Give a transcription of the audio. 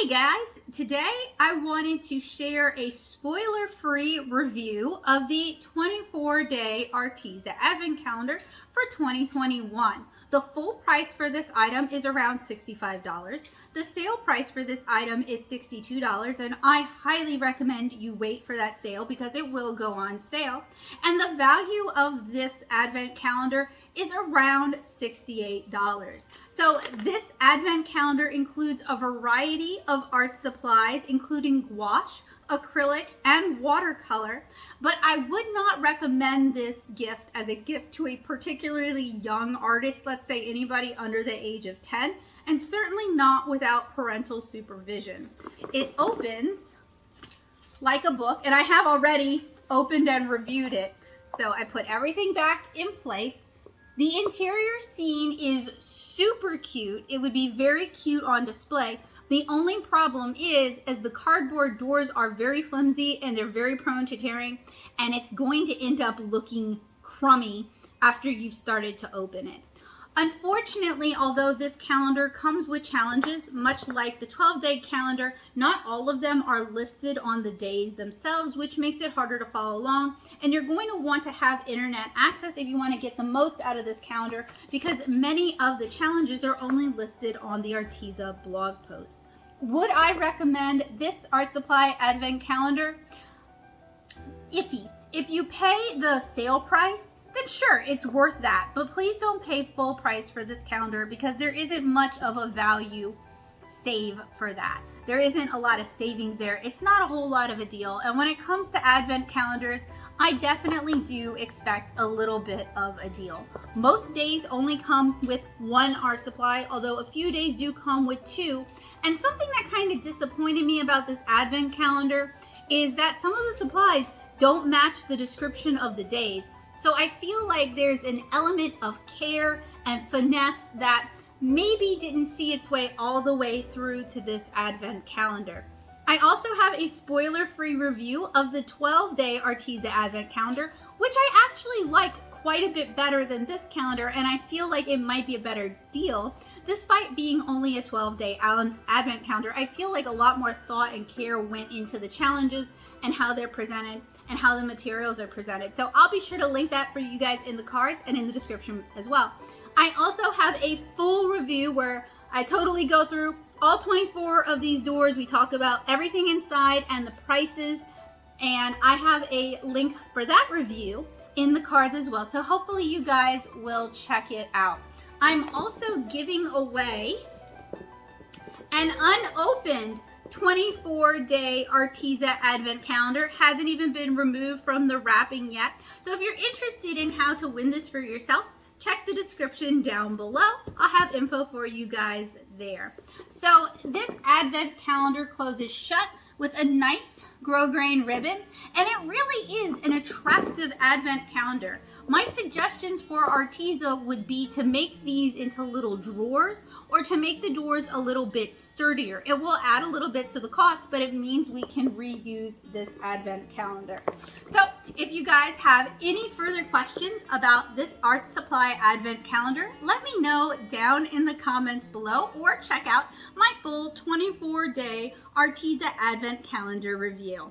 Hey guys, today I wanted to share a spoiler-free review of the 24-day Arteza Advent Calendar for 2021. The full price for this item is around $65. The sale price for this item is $62, and I highly recommend you wait for that sale because it will go on sale. And the value of this Advent calendar is around $68. So this Advent calendar includes a variety of art supplies, including gouache, acrylic, and watercolor, but I would not recommend this gift as a gift to a particularly young artist, let's say anybody under the age of 10, and certainly not without parental supervision. It opens like a book, and I have already opened and reviewed it, so I put everything back in place. The interior scene is super cute. It would be very cute on display. The only problem is, as the cardboard doors are very flimsy and they're very prone to tearing, and it's going to end up looking crummy after you've started to open it. Unfortunately, although this calendar comes with challenges, much like the 12-day calendar, not all of them are listed on the days themselves, which makes it harder to follow along. And you're going to want to have internet access if you want to get the most out of this calendar, because many of the challenges are only listed on the Arteza blog post. Would I recommend this art supply advent calendar? Iffy. If you pay the sale price, then sure, it's worth that. But please don't pay full price for this calendar because there isn't much of a value save for that. There isn't a lot of savings there. It's not a whole lot of a deal. And when it comes to advent calendars, I definitely do expect a little bit of a deal. Most days only come with one art supply, although a few days do come with two. And something that kind of disappointed me about this advent calendar is that some of the supplies don't match the description of the days. So I feel like there's an element of care and finesse that maybe didn't see its way all the way through to this advent calendar. I also have a spoiler-free review of the 12-day Arteza advent calendar, which I actually like quite a bit better than this calendar, and I feel like it might be a better deal. Despite being only a 12-day advent calendar, I feel like a lot more thought and care went into the challenges and how they're presented and how the materials are presented. So I'll be sure to link that for you guys in the cards and in the description as well. I also have a full review where I totally go through all 24 of these doors. We talk about everything inside and the prices, and I have a link for that review in the cards as well. So hopefully you guys will check it out. I'm also giving away an unopened 24-day Arteza advent calendar. Hasn't even been removed from the wrapping yet. So if you're interested in how to win this for yourself, check the description down below. I'll have info for you guys there. So this advent calendar closes shut with a nice grosgrain ribbon, and it really is an attractive advent calendar. My suggestions for Arteza would be to make these into little drawers or to make the doors a little bit sturdier. It will add a little bit to the cost, but it means we can reuse this advent calendar. So if you guys have any further questions about this art supply advent calendar, let me know down in the comments below, or check out my full 24-day Arteza advent calendar review.